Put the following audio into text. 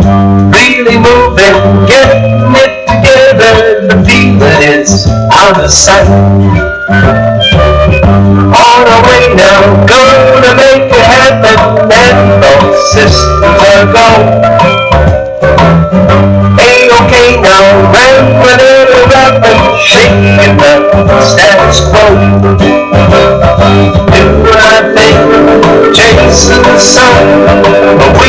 Really moving, getting it together. The feeling is out of sight. On our way now, gonna make it happen. And those systems are gone. A-okay now, ramblin, a-rappin, shaking the status quo. Do what I think, chasing the sun.